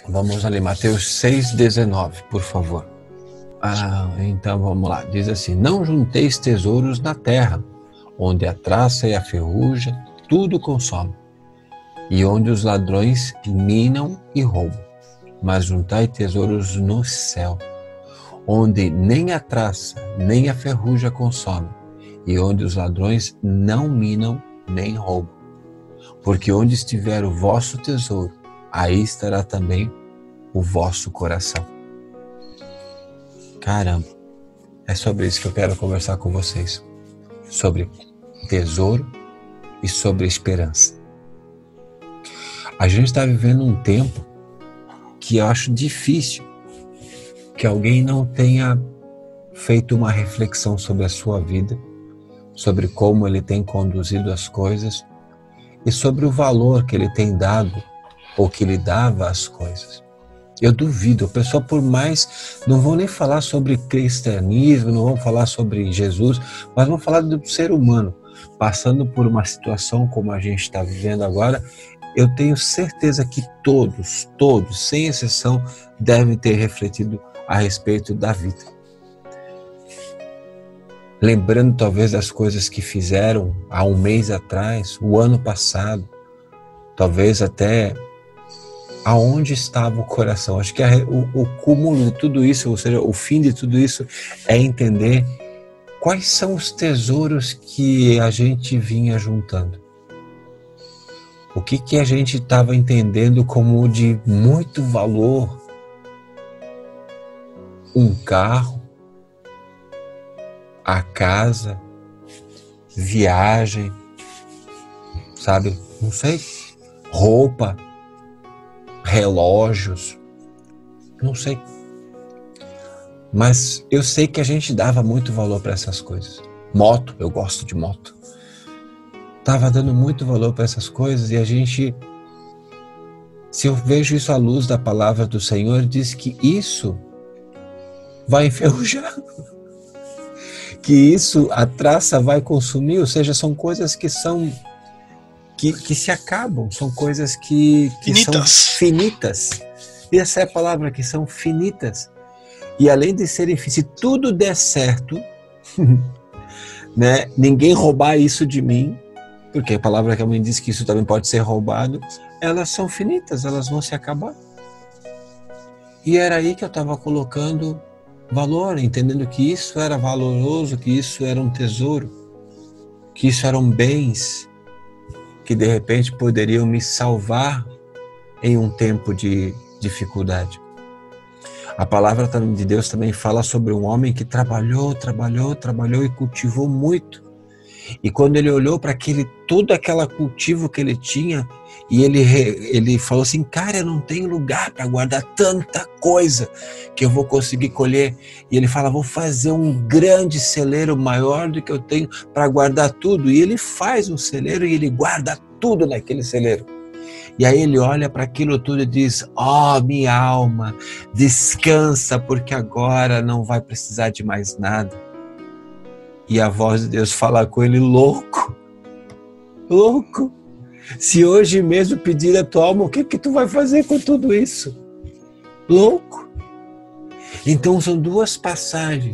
Vamos ali, Mateus 6,19, por favor. Então vamos lá. Diz assim: não junteis tesouros na terra, onde a traça e a ferrugem tudo consomem, e onde os ladrões minam e roubam. Mas juntai tesouros no céu, onde nem a traça nem a ferrugem consomem, e onde os ladrões não minam nem roubam. Porque onde estiver o vosso tesouro, aí estará também o vosso coração. Caramba, é sobre isso que eu quero conversar com vocês. Sobre tesouro e sobre esperança. A gente está vivendo um tempo que eu acho difícil que alguém não tenha feito uma reflexão sobre a sua vida, sobre como ele tem conduzido as coisas e sobre o valor que ele tem dado ou que ele dava às coisas. Eu duvido, a pessoa por mais, não vão nem falar sobre cristianismo, não vão falar sobre Jesus, mas vão falar do ser humano, passando por uma situação como a gente está vivendo agora. Eu tenho certeza que todos, sem exceção, devem ter refletido a respeito da vida. Lembrando talvez das coisas que fizeram há um mês atrás, o ano passado, talvez até aonde estava o coração. Acho que o cúmulo de tudo isso, ou seja, o fim de tudo isso é entender quais são os tesouros que a gente vinha juntando. O que a gente estava entendendo como de muito valor? Um carro, a casa, viagem, sabe? Não sei. Roupa, relógios, não sei. Mas eu sei que a gente dava muito valor para essas coisas. Moto, eu gosto de moto. Estava dando muito valor para essas coisas e a gente, se eu vejo isso à luz da palavra do Senhor, diz que isso vai enferrujar. Que isso, a traça vai consumir, ou seja, são coisas que são, que se acabam, são coisas que são finitas. E essa é a palavra, que são finitas. E além de serem, se tudo der certo, né, ninguém roubar isso de mim, porque a palavra também diz que isso também pode ser roubado, elas são finitas, elas vão se acabar. E era aí que eu estava colocando valor, entendendo que isso era valoroso, que isso era um tesouro, que isso eram bens que de repente poderiam me salvar em um tempo de dificuldade. A palavra de Deus também fala sobre um homem que trabalhou e cultivou muito. E quando ele olhou para todo aquele cultivo que ele tinha, e ele falou assim: cara, eu não tenho lugar para guardar tanta coisa que eu vou conseguir colher. E ele fala: vou fazer um grande celeiro maior do que eu tenho para guardar tudo. E ele faz um celeiro e ele guarda tudo naquele celeiro. E aí ele olha para aquilo tudo e diz: ó, minha alma, descansa, porque agora não vai precisar de mais nada. E a voz de Deus fala com ele: louco, se hoje mesmo pedir a tua alma, o que tu vai fazer com tudo isso? Louco. Então são duas passagens.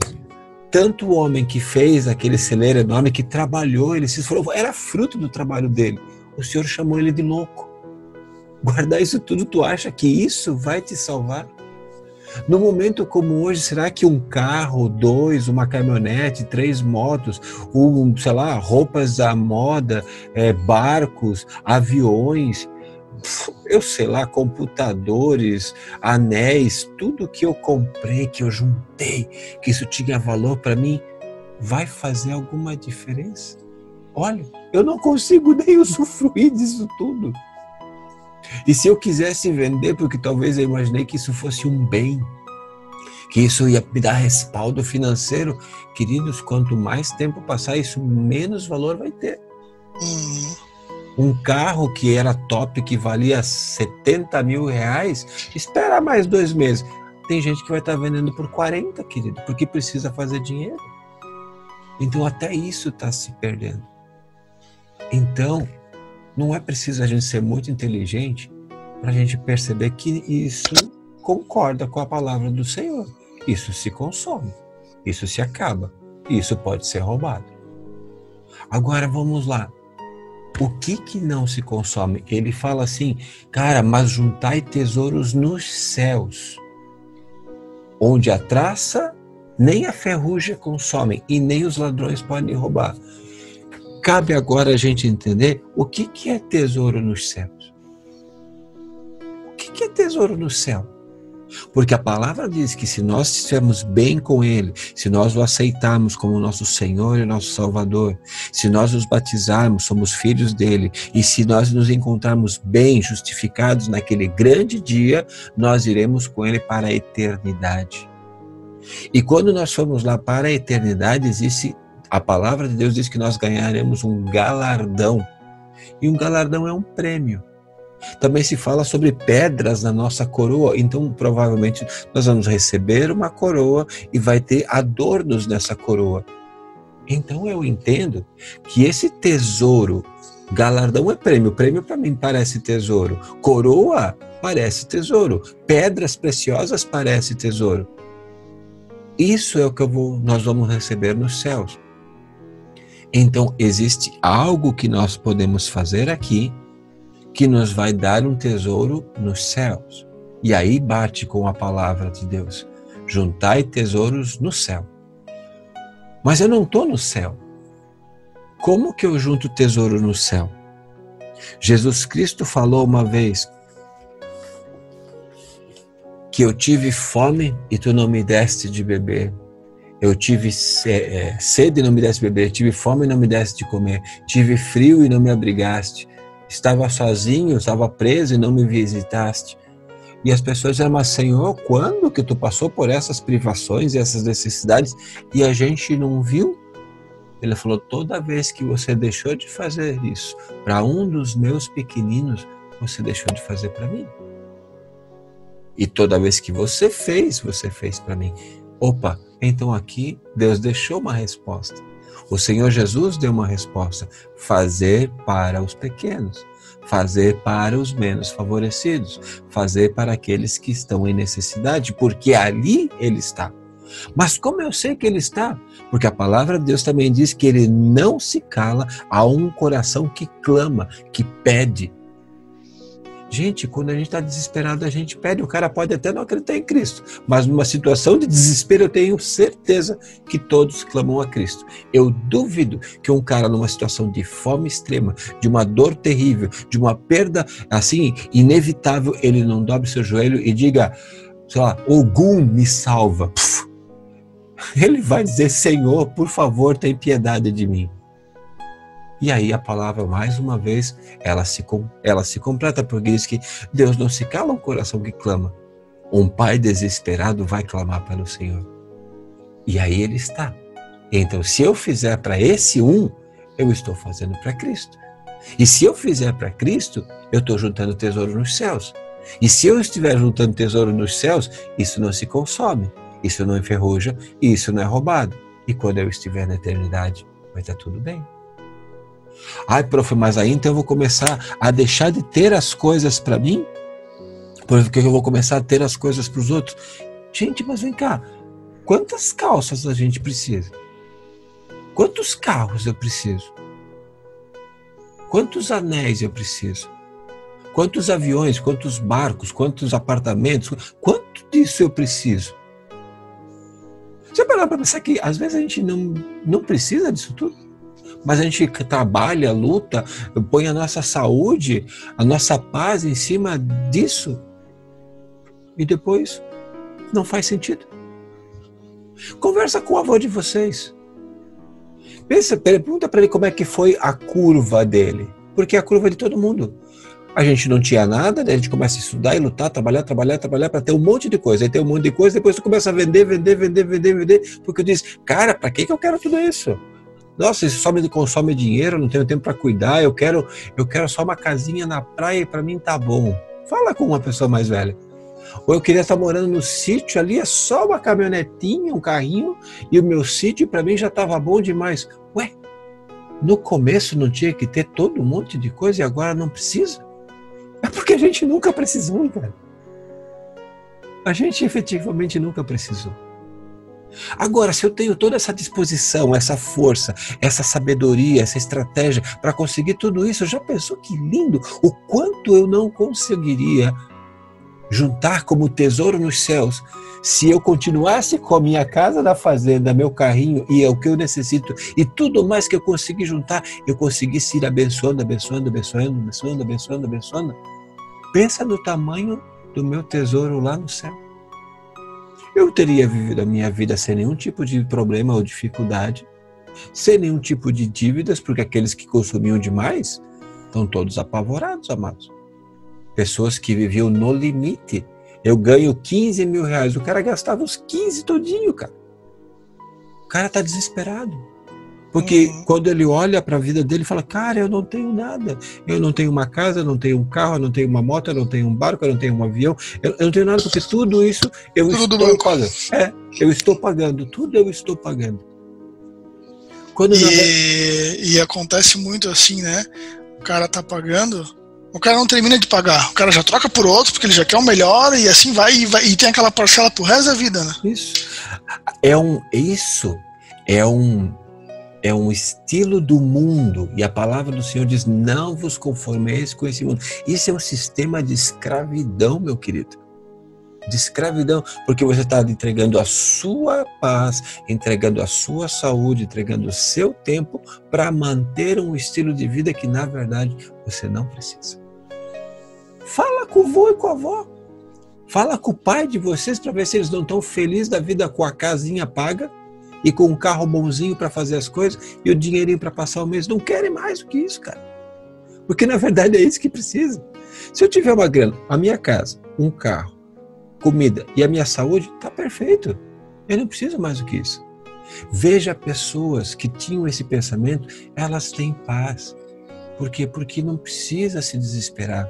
Tanto o homem que fez aquele celeiro enorme, que trabalhou, ele se esforçou, era fruto do trabalho dele. O Senhor chamou ele de louco. Guardar isso tudo, tu acha que isso vai te salvar? No momento como hoje, será que um carro, 2, uma caminhonete, 3 motos, sei lá, roupas à moda, barcos, aviões, eu sei lá, computadores, anéis, tudo que eu comprei, que eu juntei, que isso tinha valor para mim, vai fazer alguma diferença? Olha, eu não consigo nem usufruir disso tudo. E se eu quisesse vender, porque talvez eu imaginei que isso fosse um bem, que isso ia me dar respaldo financeiro, queridos, quanto mais tempo passar, isso menos valor vai ter. Um carro que era top, que valia 70 mil reais, espera mais 2 meses. Tem gente que vai estar vendendo por 40, querido, porque precisa fazer dinheiro. Então até isso está se perdendo. Então, não é preciso a gente ser muito inteligente para a gente perceber que isso concorda com a palavra do Senhor. Isso se consome, isso se acaba, isso pode ser roubado. Agora vamos lá. O que não se consome? Ele fala assim, cara, mas juntai tesouros nos céus, onde a traça nem a ferrugem consomem e nem os ladrões podem roubar. Cabe agora a gente entender o que é tesouro nos céus. O que é tesouro no céu? Porque a palavra diz que se nós estivermos bem com Ele, se nós o aceitarmos como nosso Senhor e nosso Salvador, se nós nos batizarmos, somos filhos dele, e se nós nos encontrarmos bem, justificados naquele grande dia, nós iremos com Ele para a eternidade. E quando nós formos lá para a eternidade, a palavra de Deus diz que nós ganharemos um galardão. E um galardão é um prêmio. Também se fala sobre pedras na nossa coroa, então provavelmente nós vamos receber uma coroa e vai ter adornos nessa coroa. Então eu entendo que esse tesouro, galardão é prêmio para mim parece tesouro, coroa parece tesouro, pedras preciosas parece tesouro. Isso é o que nós vamos receber nos céus. Então existe algo que nós podemos fazer aqui que nos vai dar um tesouro nos céus. E aí bate com a palavra de Deus. Juntai tesouros no céu. Mas eu não estou no céu. Como que eu junto tesouro no céu? Jesus Cristo falou uma vez que eu tive fome e tu não me deste de beber. Eu tive sede e não me deste de beber. Tive fome e não me deste de comer. Tive frio e não me abrigaste. Estava sozinho, estava preso e não me visitaste. E as pessoas disseram, mas Senhor, quando que tu passou por essas privações e essas necessidades e a gente não viu? Ele falou, toda vez que você deixou de fazer isso para um dos meus pequeninos, você deixou de fazer para mim. E toda vez que você fez para mim. Opa, então aqui Deus deixou uma resposta. O Senhor Jesus deu uma resposta, fazer para os pequenos, fazer para os menos favorecidos, fazer para aqueles que estão em necessidade, porque ali Ele está. Mas como eu sei que Ele está? Porque a palavra de Deus também diz que Ele não se cala a um coração que clama, que pede. Gente, quando a gente está desesperado, a gente pede. O cara pode até não acreditar em Cristo, mas numa situação de desespero eu tenho certeza que todos clamam a Cristo. Eu duvido que um cara numa situação de fome extrema, de uma dor terrível, de uma perda assim inevitável, ele não dobre seu joelho e diga, sei lá, Ogum me salva. Pff. Ele vai dizer, Senhor, por favor, tem piedade de mim. E aí a palavra, mais uma vez, ela se completa, porque diz que Deus não se cala um coração que clama. Um pai desesperado vai clamar pelo Senhor. E aí Ele está. Então, se eu fizer para esse eu estou fazendo para Cristo. E se eu fizer para Cristo, eu estou juntando tesouro nos céus. E se eu estiver juntando tesouro nos céus, isso não se consome, isso não enferruja e isso não é roubado. E quando eu estiver na eternidade, vai estar tudo bem. Ai, prof, mas aí então eu vou começar a deixar de ter as coisas para mim? Porque eu vou começar a ter as coisas para os outros? Gente, mas vem cá, quantas calças a gente precisa? Quantos carros eu preciso? Quantos anéis eu preciso? Quantos aviões, quantos barcos, quantos apartamentos? Quanto disso eu preciso? Você parar para pensar que às vezes a gente não precisa disso tudo? Mas a gente trabalha, luta, põe a nossa saúde, a nossa paz em cima disso. E depois não faz sentido. Conversa com o avô de vocês. Pergunta para ele como é que foi a curva dele. Porque é a curva de todo mundo. A gente não tinha nada, daí a gente começa a estudar e lutar, trabalhar para ter um monte de coisa. Aí tem um monte de coisa, depois tu começa a vender, porque tu diz, cara, para que eu quero tudo isso? Nossa, isso só me consome dinheiro, não tenho tempo para cuidar, eu quero só uma casinha na praia e para mim tá bom. Fala com uma pessoa mais velha. Ou eu queria estar morando no sítio ali, é só uma caminhonetinha, um carrinho, e o meu sítio para mim já estava bom demais. Ué, no começo não tinha que ter todo um monte de coisa e agora não precisa? Porque a gente nunca precisou, cara. A gente efetivamente nunca precisou. Agora, se eu tenho toda essa disposição, essa força, essa sabedoria, essa estratégia para conseguir tudo isso, já pensou que lindo? O quanto eu não conseguiria juntar como tesouro nos céus se eu continuasse com a minha casa da fazenda, meu carrinho e o que eu necessito e tudo mais que eu consegui juntar, eu conseguisse ir abençoando, abençoando, abençoando, abençoando, abençoando, abençoando. Pensa no tamanho do meu tesouro lá no céu. Eu teria vivido a minha vida sem nenhum tipo de problema ou dificuldade, sem nenhum tipo de dívidas, porque aqueles que consumiam demais estão todos apavorados, amados. Pessoas que viviam no limite. Eu ganho 15 mil reais, o cara gastava os 15 todinho, cara. O cara está desesperado. Porque quando ele olha para a vida dele, fala, cara, eu não tenho nada. Eu não tenho uma casa, eu não tenho um carro, eu não tenho uma moto, eu não tenho um barco, eu não tenho um avião. Eu não tenho nada, porque tudo isso eu estou pagando. Eu estou pagando, tudo eu estou pagando. E acontece muito assim, né? O cara tá pagando, o cara não termina de pagar. O cara já troca por outro, porque ele já quer o melhor, e assim vai, e tem aquela parcela pro resto da vida, né? Isso é um estilo do mundo, e a palavra do Senhor diz, não vos conformeis com esse mundo. Isso é um sistema de escravidão, meu querido. De escravidão, porque você está entregando a sua paz, entregando a sua saúde, entregando o seu tempo para manter um estilo de vida que, na verdade, você não precisa. Fala com o vô e com a avó. Fala com o pai de vocês para ver se eles não estão felizes da vida com a casinha paga e com um carro bonzinho para fazer as coisas e o dinheirinho para passar o mês. Não querem mais do que isso, cara. Porque na verdade é isso que precisa. Se eu tiver uma grana, a minha casa, um carro, comida e a minha saúde, tá perfeito. Eu não preciso mais do que isso. Veja pessoas que tinham esse pensamento, elas têm paz. Por quê? Porque não precisa se desesperar.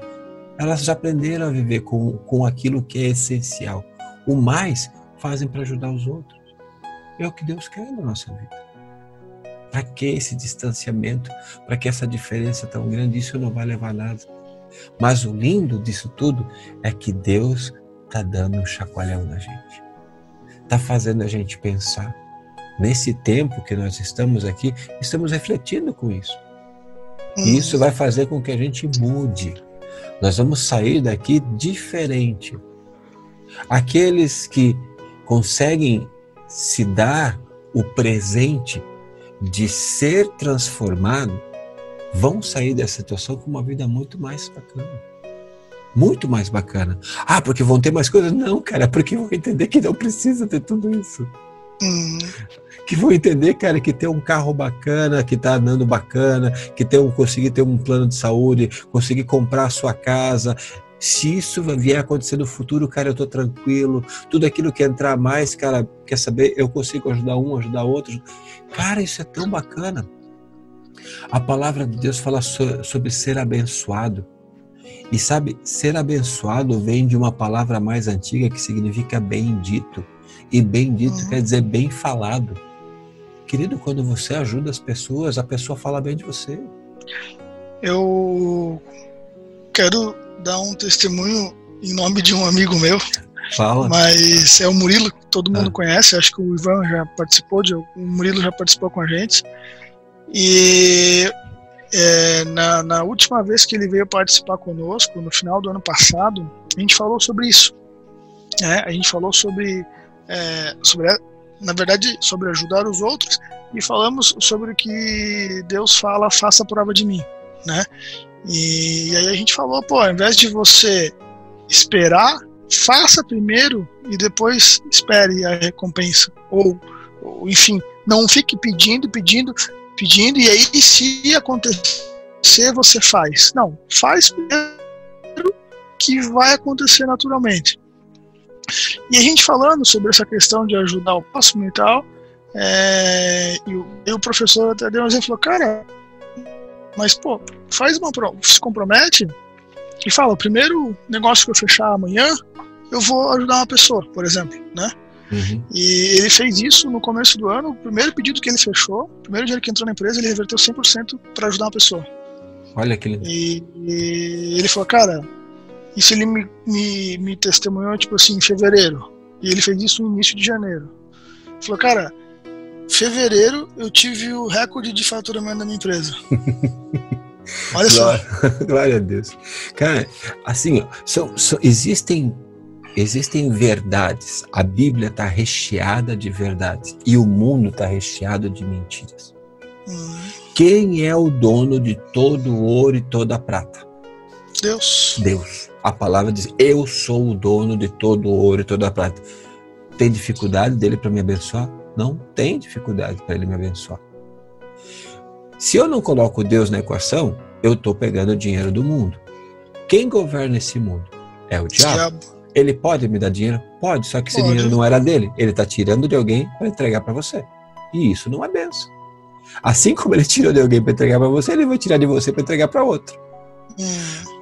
Elas já aprenderam a viver com aquilo que é essencial. O mais fazem para ajudar os outros. É o que Deus quer na nossa vida. Para que esse distanciamento? Para que essa diferença tão grande? Isso não vai levar a nada. Mas o lindo disso tudo é que Deus está dando um chacoalhão na gente. Está fazendo a gente pensar. Nesse tempo que nós estamos aqui, estamos refletindo com isso. E isso vai fazer com que a gente mude. Nós vamos sair daqui diferente. Aqueles que conseguem se dar o presente de ser transformado, vão sair dessa situação com uma vida muito mais bacana. Muito mais bacana. Ah, porque vão ter mais coisas? Não, cara, porque vão entender que não precisa ter tudo isso. Que vão entender, cara, que ter um carro bacana, que tá andando bacana, que conseguir ter um plano de saúde, conseguir comprar a sua casa. Se isso vier a acontecer no futuro, cara, eu tô tranquilo. Tudo aquilo que entrar mais, cara, quer saber? Eu consigo ajudar um, ajudar outro. Cara, isso é tão bacana. A palavra de Deus fala sobre ser abençoado. E sabe, ser abençoado vem de uma palavra mais antiga que significa bendito. E bendito quer dizer bem falado. Querido, quando você ajuda as pessoas, a pessoa fala bem de você. Eu quero dar um testemunho em nome de um amigo meu. Fala. Mas é o Murilo, que todo mundo conhece. Acho que o Ivan já participou, o Murilo já participou com a gente. E na última vez que ele veio participar conosco, no final do ano passado, a gente falou sobre isso. A gente falou sobre na verdade, sobre ajudar os outros, e falamos sobre o que Deus fala, faça a prova de mim, né? E aí a gente falou, ao invés de você esperar, faça primeiro e depois espere a recompensa. Ou enfim, não fique pedindo, e aí se acontecer, você faz. Não, faz primeiro que vai acontecer naturalmente. E a gente falando sobre essa questão de ajudar o próximo e tal, e o professor até deu um exemplo, falou, cara, mas faz uma prova, se compromete e fala, o primeiro negócio que eu fechar amanhã, eu vou ajudar uma pessoa, por exemplo, né? E ele fez isso no começo do ano, o primeiro pedido que ele fechou, o primeiro dinheiro que entrou na empresa, ele reverteu 100% para ajudar uma pessoa. Olha que lindo. E ele falou, cara, E se ele me testemunhou, tipo assim, em fevereiro, e ele fez isso no início de janeiro. Ele falou, cara, fevereiro eu tive o recorde de faturamento da minha empresa. Olha só. Glória a Deus. Cara, assim, existem verdades. A Bíblia está recheada de verdades. E o mundo está recheado de mentiras. Quem é o dono de todo o ouro e toda a prata? Deus. Deus. A palavra diz, eu sou o dono de todo o ouro e toda a prata. Tem dificuldade dele para me abençoar? Não tem dificuldade para ele me abençoar. Se eu não coloco Deus na equação, eu estou pegando o dinheiro do mundo. Quem governa esse mundo? É o diabo. Ele pode me dar dinheiro? Pode, só que esse dinheiro não era dele. Ele está tirando de alguém para entregar para você. E isso não é bênção. Assim como ele tirou de alguém para entregar para você, ele vai tirar de você para entregar para outro.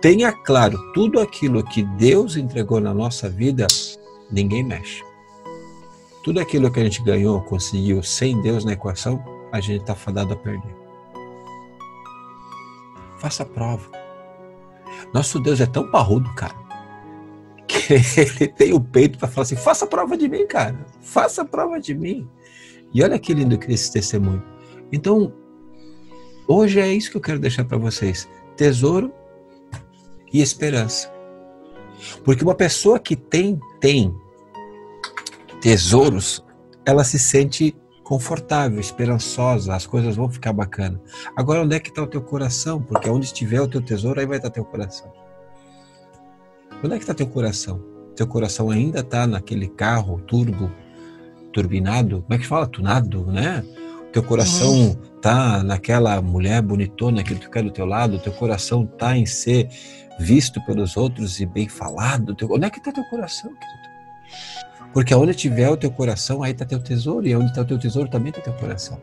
Tenha claro, tudo aquilo que Deus entregou na nossa vida, ninguém mexe. Tudo aquilo que a gente ganhou, conseguiu sem Deus na equação, a gente está fadado a perder. Faça a prova. Nosso Deus é tão parrudo, cara, que ele tem o peito para falar assim, faça a prova de mim, cara. Faça a prova de mim. E olha que lindo que esse testemunho. Então, hoje é isso que eu quero deixar para vocês. Tesouro e esperança. Porque uma pessoa que tem tesouros, ela se sente confortável, esperançosa, as coisas vão ficar bacana. Agora, onde é que está o teu coração? Porque onde estiver o teu tesouro, aí vai estar teu coração. Onde é que está teu coração? Teu coração ainda está naquele carro turbinado, como é que fala? Tunado, né? Teu coração está naquela mulher bonitona que tu quer do teu lado, teu coração está em ser visto pelos outros e bem falado. Onde é que está teu coração, querido? Porque onde tiver o teu coração, aí está teu tesouro, e onde está o teu tesouro também está teu coração.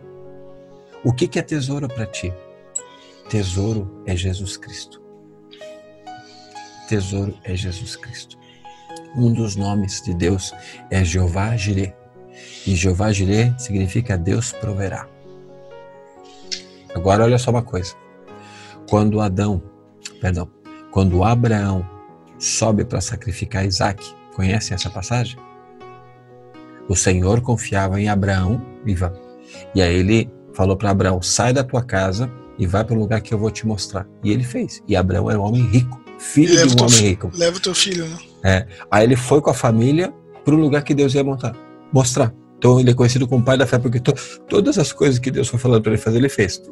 O que é tesouro para ti? Tesouro é Jesus Cristo. Tesouro é Jesus Cristo. Um dos nomes de Deus é Jeová Jireh. E Jeová Jireh significa Deus proverá. Agora olha só uma coisa. Quando Abraão sobe para sacrificar Isaac, conhecem essa passagem? O Senhor confiava em Abraão, e aí ele falou para Abraão, sai da tua casa e vai para o lugar que eu vou te mostrar. E ele fez. E Abraão era um homem rico, filho de um homem rico. Leva o teu filho, né? Aí ele foi com a família para o lugar que Deus ia mostrar. Então ele é conhecido como pai da fé, porque todas as coisas que Deus foi falando para ele fazer, ele fez.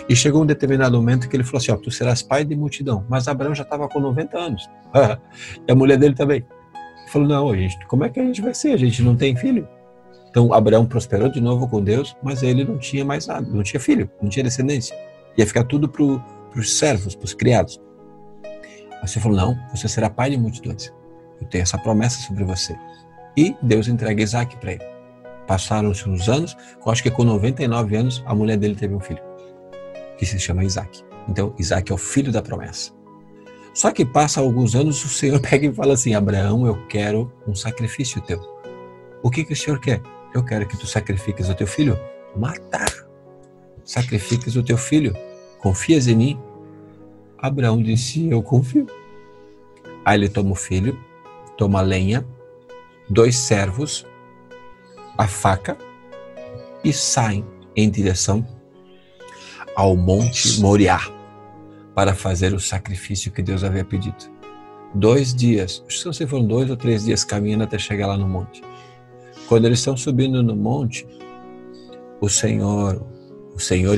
E chegou um determinado momento que ele falou assim, tu serás pai de multidão. Mas Abraão já estava com 90 anos. E a mulher dele também. Ele falou, não, gente, como é que a gente vai ser? A gente não tem filho. Então Abraão prosperou de novo com Deus, mas ele não tinha mais nada, não tinha filho, não tinha descendência. Ia ficar tudo para os servos, para os criados. Aí você falou, não, você será pai de multidões. Eu tenho essa promessa sobre você. E Deus entrega Isaac para ele. Passaram-se uns anos, eu acho que com 99 anos, a mulher dele teve um filho, que se chama Isaac. Então, Isaac é o filho da promessa. Só que passa alguns anos, o Senhor pega e fala assim, Abraão, eu quero um sacrifício teu. O que o Senhor quer? Eu quero que tu sacrifiques o teu filho. Matar. Sacrifiques o teu filho. Confias em mim? Abraão disse, eu confio. Aí ele toma o filho, toma a lenha, 2 servos, a faca e saem em direção ao Monte Moriá para fazer o sacrifício que Deus havia pedido. 2 dias, não sei se foram 2 ou 3 dias caminhando até chegar lá no monte. Quando eles estão subindo no monte, o Senhor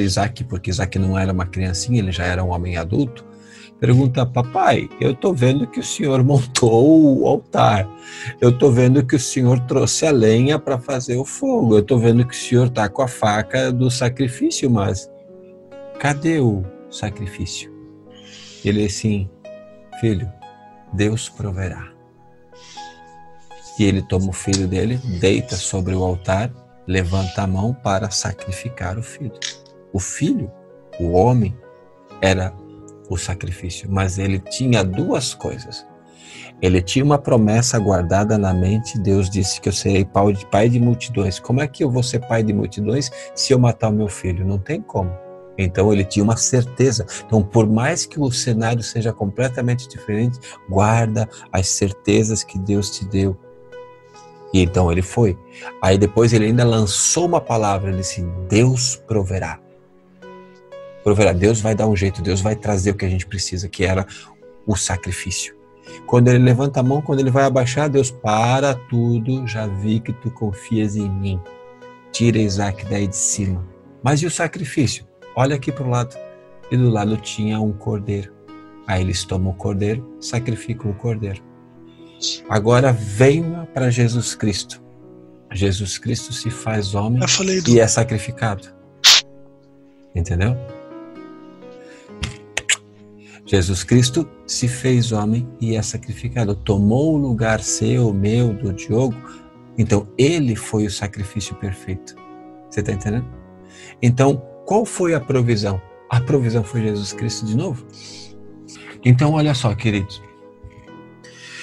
Isaac, porque Isaac não era uma criancinha, ele já era um homem adulto, pergunta, papai, eu estou vendo que o senhor montou o altar, eu estou vendo que o senhor trouxe a lenha para fazer o fogo, eu estou vendo que o senhor está com a faca do sacrifício, mas cadê o sacrifício? Ele assim, filho, Deus proverá. E ele toma o filho dele, deita sobre o altar, levanta a mão para sacrificar o filho. O filho, o homem, era o sacrifício, mas ele tinha 2 coisas. Ele tinha uma promessa guardada na mente, Deus disse que eu serei pai de multidões. Como é que eu vou ser pai de multidões se eu matar o meu filho? Não tem como. Então ele tinha uma certeza. Então, por mais que o cenário seja completamente diferente, guarda as certezas que Deus te deu. E então ele foi. Aí depois ele ainda lançou uma palavra, ele disse: Deus proverá. Proverá, Deus vai dar um jeito, Deus vai trazer o que a gente precisa, que era o sacrifício. Quando ele levanta a mão, quando ele vai abaixar, Deus: para tudo, já vi que tu confias em mim. Tira Isaac daí de cima. Mas e o sacrifício? Olha aqui para o lado. E do lado tinha um cordeiro. Aí eles tomam o cordeiro, sacrificam o cordeiro. Agora venha para Jesus Cristo. Jesus Cristo se faz homem e é sacrificado. Entendeu? Jesus Cristo se fez homem e é sacrificado. Tomou o lugar seu, meu, do Diogo. Então, ele foi o sacrifício perfeito. Você está entendendo? Então, qual foi a provisão? A provisão foi Jesus Cristo de novo. Então, olha só, queridos.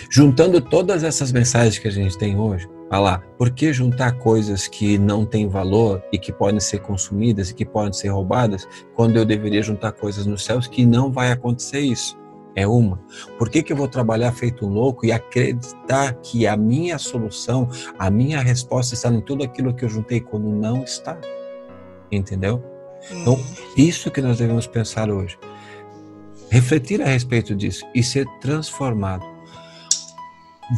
Juntando todas essas mensagens que a gente tem hoje, olha lá, por que juntar coisas que não têm valor e que podem ser consumidas e que podem ser roubadas, quando eu deveria juntar coisas nos céus que não vai acontecer isso? É uma. Por que eu vou trabalhar feito um louco e acreditar que a minha solução, a minha resposta está em tudo aquilo que eu juntei quando não está? Entendeu? Então, isso que nós devemos pensar hoje. Refletir a respeito disso e ser transformado.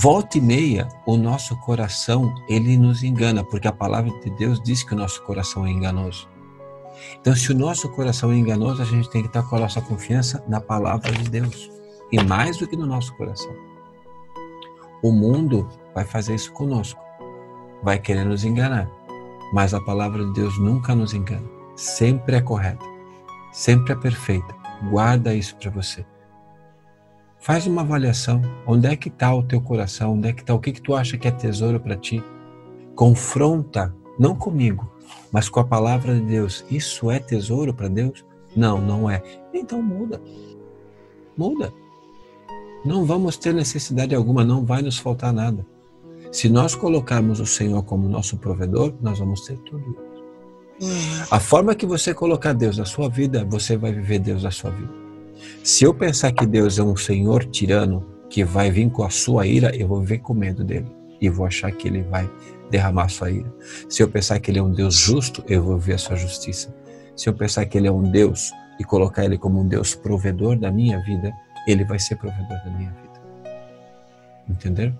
Volta e meia, o nosso coração, ele nos engana, porque a palavra de Deus diz que o nosso coração é enganoso. Então, se o nosso coração é enganoso, a gente tem que estar com a nossa confiança na palavra de Deus. E mais do que no nosso coração. O mundo vai fazer isso conosco. Vai querer nos enganar. Mas a palavra de Deus nunca nos engana. Sempre é correta. Sempre é perfeita. Guarda isso para você. Faz uma avaliação. Onde é que está o teu coração? Onde é que está? O que tu acha que é tesouro para ti? Confronta, não comigo, mas com a palavra de Deus. Isso é tesouro para Deus? Não, não é. Então muda. Muda. Não vamos ter necessidade alguma, não vai nos faltar nada. Se nós colocarmos o Senhor como nosso provedor, nós vamos ter tudo isso. A forma que você colocar Deus na sua vida, você vai viver Deus na sua vida. Se eu pensar que Deus é um Senhor tirano que vai vir com a sua ira, eu vou viver com medo dele e vou achar que ele vai derramar a sua ira. Se eu pensar que ele é um Deus justo, eu vou ver a sua justiça. Se eu pensar que ele é um Deus e colocar ele como um Deus provedor da minha vida, ele vai ser provedor da minha vida. Entenderam?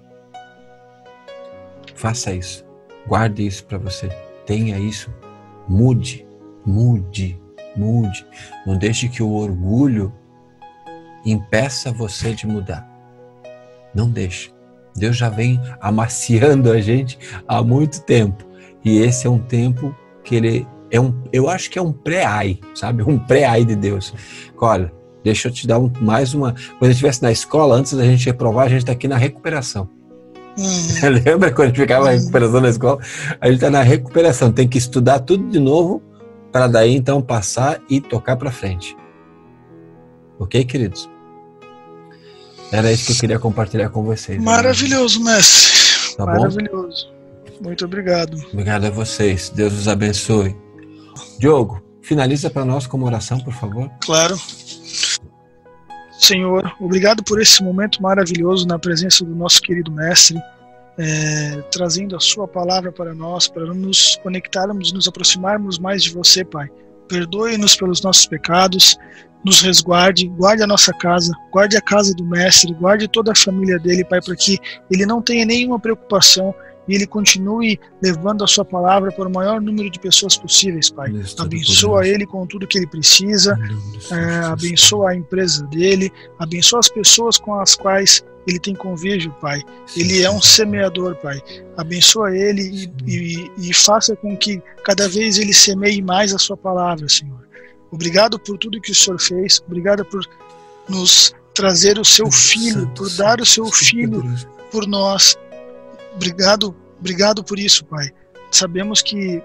Faça isso. Guarde isso para você. Tenha isso. Mude. Mude. Mude. Não deixe que o orgulho impeça você de mudar. Não deixe. Deus já vem amaciando a gente há muito tempo. E esse é um tempo que ele é eu acho que é um pré-ai, sabe? Um pré-ai de Deus. Olha, deixa eu te dar mais uma... Quando a gente estivesse na escola, antes da gente reprovar, a gente está aqui na recuperação. Lembra quando a gente ficava na recuperação na escola? A gente está na recuperação. Tem que estudar tudo de novo para daí então passar e tocar para frente. Ok, queridos? Era isso que eu queria compartilhar com vocês. Maravilhoso, mestre. Tá maravilhoso. Bom? Muito obrigado. Obrigado a vocês. Deus os abençoe. Diogo, finaliza para nós com uma oração, por favor. Claro. Senhor, obrigado por esse momento maravilhoso na presença do nosso querido mestre, trazendo a sua palavra para nós, para nos conectarmos, nos aproximarmos mais de você, Pai. Perdoe-nos pelos nossos pecados, nos resguarde, guarde a nossa casa, guarde a casa do mestre, guarde toda a família dele, Pai, para que ele não tenha nenhuma preocupação e ele continue levando a sua palavra para o maior número de pessoas possíveis, Pai. Abençoa ele com tudo que ele precisa, abençoa a empresa dele, abençoa as pessoas com as quais ele tem convívio, Pai. Ele é um semeador, Pai. Abençoa ele e faça com que cada vez ele semeie mais a sua palavra, Senhor. Obrigado por tudo que o Senhor fez, obrigado por nos trazer o seu Filho, por dar o seu Filho por nós. Obrigado por isso, Pai. Sabemos que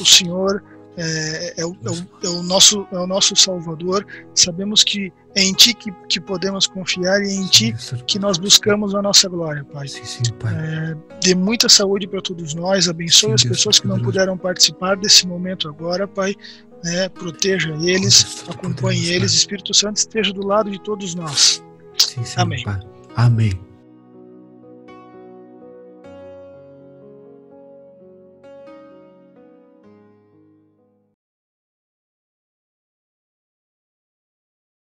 o Senhor é o nosso Salvador. Sabemos que é em Ti que podemos confiar e é em Ti que nós buscamos a nossa glória, Pai. Sim, Pai. Dê muita saúde para todos nós. Abençoe as pessoas que não puderam participar desse momento agora, Pai. né, proteja eles, acompanhe eles, Espírito Santo esteja do lado de todos nós. Sim, Amém. Pai. Amém.